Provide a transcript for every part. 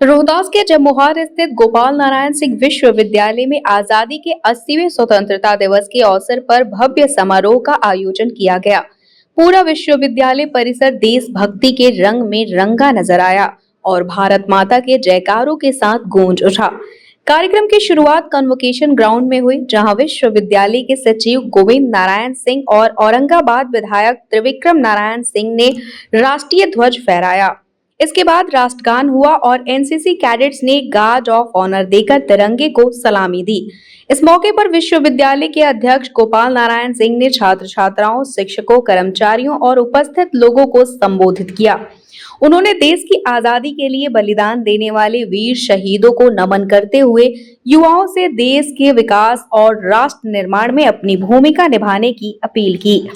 रोहतास के जमोहार स्थित गोपाल नारायण सिंह विश्वविद्यालय में आजादी के 80वें स्वतंत्रता दिवस के अवसर पर भव्य समारोह का आयोजन किया गया। पूरा विश्वविद्यालय परिसर देशभक्ति के रंग में रंगा नजर आया और भारत माता के जयकारों के साथ गूंज उठा। कार्यक्रम की शुरुआत कन्वोकेशन ग्राउंड में हुई, जहां विश्वविद्यालय के सचिव गोविंद नारायण सिंह और औरंगाबाद विधायक त्रिविक्रम नारायण सिंह ने राष्ट्रीय ध्वज फहराया। इसके बाद राष्ट्रगान हुआ और एनसीसी कैडेट्स ने गार्ड ऑफ ऑनर देकर तिरंगे को सलामी दी। इस मौके पर विश्वविद्यालय के अध्यक्ष गोपाल नारायण सिंह ने छात्र छात्राओं, शिक्षकों, कर्मचारियों और उपस्थित लोगों को संबोधित किया। उन्होंने देश की आजादी के लिए बलिदान देने वाले वीर शहीदों को नमन करते हुए युवाओं से देश के विकास और राष्ट्र निर्माण में अपनी भूमिका निभाने की अपील की।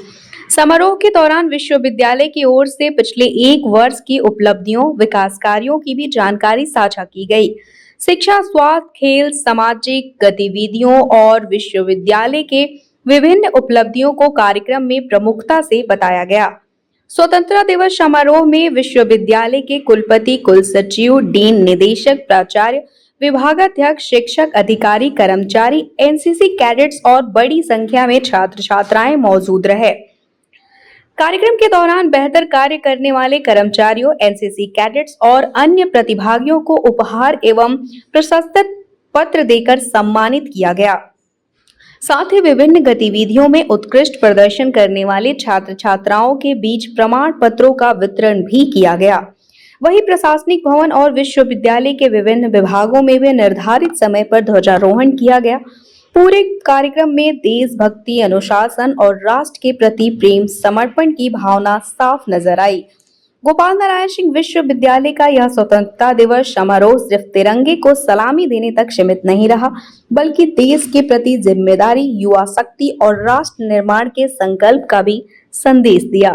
समारोह के दौरान विश्वविद्यालय की ओर से पिछले एक वर्ष की उपलब्धियों, विकास कार्यों की भी जानकारी साझा की गई। शिक्षा, स्वास्थ्य, खेल, सामाजिक गतिविधियों और विश्वविद्यालय के विभिन्न उपलब्धियों को कार्यक्रम में प्रमुखता से बताया गया। स्वतंत्रता दिवस समारोह में विश्वविद्यालय के कुलपति, कुलसचिव, डीन, निदेशक, प्राचार्य, विभागाध्यक्ष, शिक्षक, अधिकारी, कर्मचारी, एनसीसी कैडेट्स और बड़ी संख्या में छात्र छात्राएं मौजूद रहे। कार्यक्रम के दौरान बेहतर कार्य करने वाले कर्मचारियों, एनसीसी कैडेट्स और अन्य प्रतिभागियों को उपहार एवं प्रशस्ति पत्र देकर सम्मानित किया गया। साथ ही विभिन्न गतिविधियों में उत्कृष्ट प्रदर्शन करने वाले छात्र छात्राओं के बीच प्रमाण पत्रों का वितरण भी किया गया। वहीं प्रशासनिक भवन और विश्वविद्यालय के विभिन्न विभागों में भी निर्धारित समय पर ध्वजारोहण किया गया। पूरे कार्यक्रम में देशभक्ति, अनुशासन और राष्ट्र के प्रति प्रेम, समर्पण की भावना साफ नजर आई। गोपाल नारायण सिंह विश्वविद्यालय का यह स्वतंत्रता दिवस समारोह सिर्फ तिरंगे को सलामी देने तक सीमित नहीं रहा, बल्कि देश के प्रति जिम्मेदारी, युवा शक्ति और राष्ट्र निर्माण के संकल्प का भी संदेश दिया।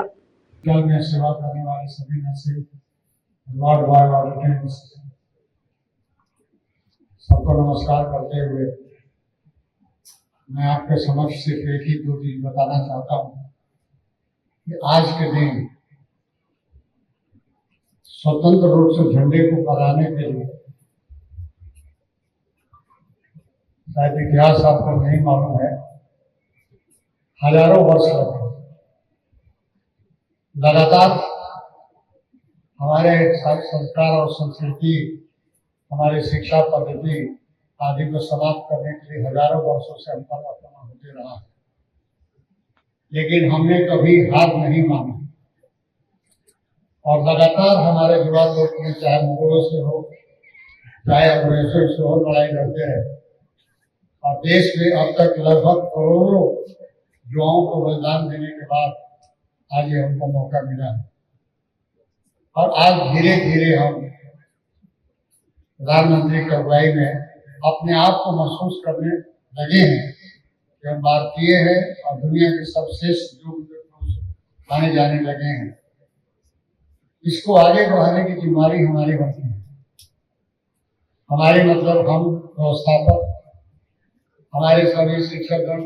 में सेवा करने वाले सभी सबको नमस्कार करते हुए मैं आपके समक्ष सिर्फ एक ही दो चीज बताना चाहता हूँ कि आज के दिन स्वतंत्र रूप से झंडे को फहराने के लिए शायद इतिहास आपको नहीं मालूम है, हजारों वर्ष लगे। लगातार हमारे संस्कार और संस्कृति, हमारी शिक्षा पद्धति आदि को समाप्त करने के लिए हजारों वर्षों से हम परिवर्तन होते रहा है, लेकिन हमने कभी हार नहीं मानी और लगातार हमारे युवा लोग में चाहे मुगलों से हो, चाहे अंग्रेजों से हो, लड़ाई लड़ते रहे और देश में अब तक लगभग करोड़ों युवाओं को बलिदान देने के बाद आज ये हमको मौका मिला है और आज धीरे धीरे हम प्रधानमंत्री की अगुवाई में अपने आप को महसूस करने लगे हैं कि हम भारतीय हैं और दुनिया के सर्वश्रेष्ठ युग माने जाने लगे हैं। इसको आगे बढ़ाने की जिम्मेदारी हमारी बनती है। हमारे मतलब हम व्यवस्थापक, हमारे सभी शिक्षकगण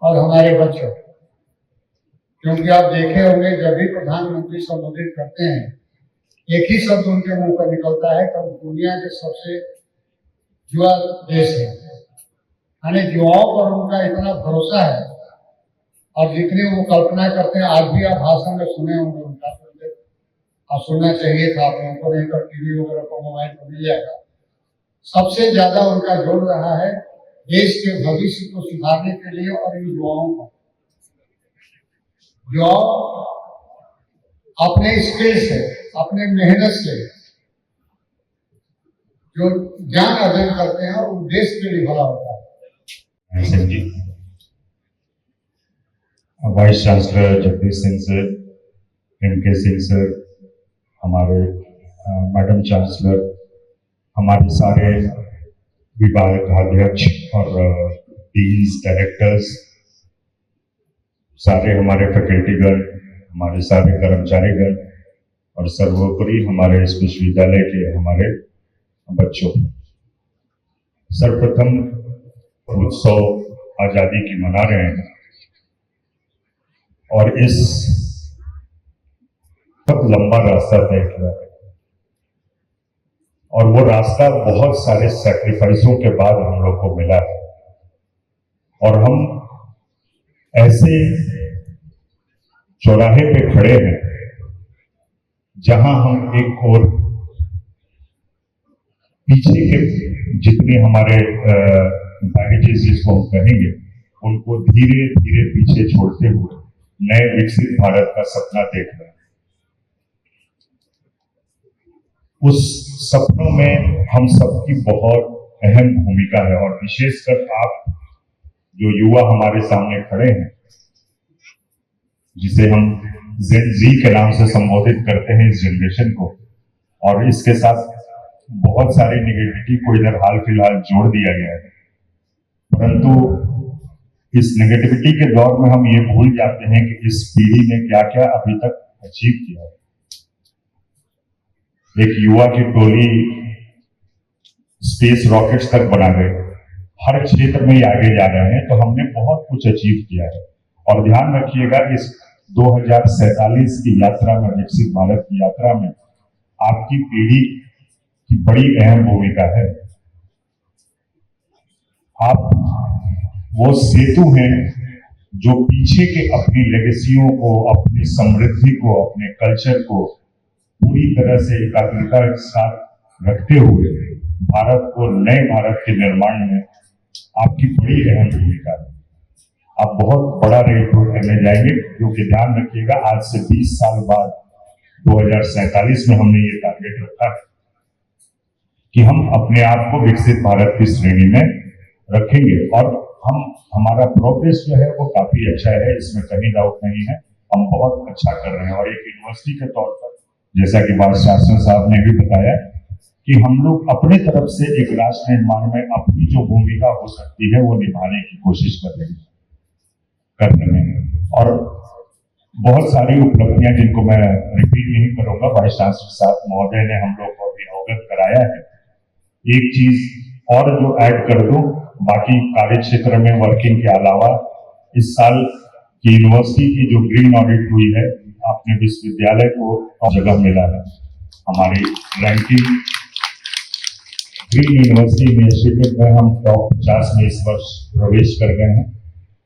और हमारे बच्चों, क्योंकि आप देखे होंगे जब भी प्रधानमंत्री संबोधित करते हैं एक ही शब्द उनके मुंह पर निकलता है कि दुनिया के सबसे युवा देश है। यानी युवाओं पर उनका इतना भरोसा है और जितनी वो कल्पना करते हैं, आज भी आप भाषण में सुने होंगे उनका, और सुनना चाहिए था आप लोगों को, नहीं तो टीवी वगैरह को मोबाइल पर मिल जाएगा। सबसे ज्यादा उनका जोर रहा है देश के भविष्य को सुधारने के लिए और इन युवाओं को, जो अपने स्किल से, अपने मेहनत से जो ज्ञान अर्जन करते हैं और देश के लिए भला होता है। Vice chancellor Jagdish Singh sir, MK Singh sir, हमारे मैडम चांसलर, हमारे सारे विभागाध्यक्ष और डीन्स, डायरेक्टर्स, सारे हमारे फैकल्टीगण, हमारे सारे कर्मचारीगण और सर्वोपरि हमारे इस विश्वविद्यालय के हमारे बच्चों, सर्वप्रथम उत्सव आजादी की मना रहे हैं और इस बहुत लंबा रास्ता तय किया है। और वो रास्ता बहुत सारे सैक्रिफाइसों के बाद हम लोग को मिला है। और हम ऐसे चौराहे पे खड़े हैं जहां हम एक और पीछे के जितने हमारे बैगेजेस जिसको हम कहेंगे उनको धीरे धीरे पीछे छोड़ते हुए नए विकसित भारत का सपना देख रहे हैं। उस सपनों में हम सबकी बहुत अहम भूमिका है और विशेषकर आप जो युवा हमारे सामने खड़े हैं, जिसे हम जेन जी के नाम से संबोधित करते हैं इस जनरेशन को, और इसके साथ बहुत सारी नेगेटिविटी को इधर हाल फिलहाल जोड़ दिया गया है। परंतु इस नेगेटिविटी के दौर में हम ये भूल जाते हैं कि इस पीढ़ी ने क्या क्या अभी तक अचीव किया है। एक युवा की टोली स्पेस रॉकेट्स तक बना गए, हर क्षेत्र में ही आगे जा रहे हैं, तो हमने बहुत कुछ अचीव किया है। और ध्यान रखिएगा, इस 2047 की यात्रा में, विकसित भारत की यात्रा में आपकी पीढ़ी की बड़ी अहम भूमिका है। आप वो सेतु हैं जो पीछे के अपनी लेगेसियों को, अपनी समृद्धि को, अपने कल्चर को पूरी तरह से एकाग्रता के साथ रखते हुए भारत को, नए भारत के निर्माण में आपकी बड़ी अहम भूमिका है। आप बहुत बड़ा रेट करने जाएंगे, क्योंकि ध्यान रखिएगा आज से 20 साल बाद 2047 में हमने ये टारगेट रखा है कि हम अपने आप को विकसित भारत की श्रेणी में रखेंगे। और हमारा प्रोग्रेस जो है वो काफी अच्छा है, इसमें कहीं डाउट नहीं है, हम बहुत अच्छा कर रहे हैं। और एक यूनिवर्सिटी के तौर पर, जैसा कि वाइस चांसलर साहब ने भी बताया, कि हम लोग अपने तरफ से एक राष्ट्र निर्माण में अपनी जो भूमिका हो सकती है वो निभाने की कोशिश कर रहे हैं। और बहुत सारी उपलब्धियां जिनको मैं रिपीट नहीं करूंगा, वाइस चांसलर साहब महोदय ने हम लोग को अभी अवगत कराया है। एक चीज और जो ऐड कर दूं, बाकी कार्य क्षेत्र में वर्किंग के अलावा इस साल की यूनिवर्सिटी की जो ग्रीन ऑडिट हुई है, अपने विश्वविद्यालय को जगह मिला है। हमारी रैंकिंग ग्रीन यूनिवर्सिटी इनिशिएटिव में हम टॉप 50 में इस वर्ष प्रवेश कर गए हैं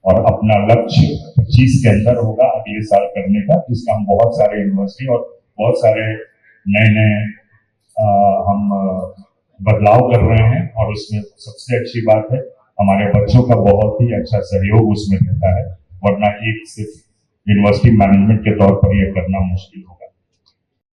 और अपना लक्ष्य 25 के अंदर होगा अगले साल करने का, जिसका हम बहुत सारे यूनिवर्सिटी और बहुत सारे नए हम बदलाव कर रहे हैं। और उसमें सबसे अच्छी बात है, हमारे बच्चों का बहुत ही अच्छा सहयोग उसमें रहता है, वरना एक सिर्फ यूनिवर्सिटी मैनेजमेंट के तौर पर यह करना मुश्किल होगा।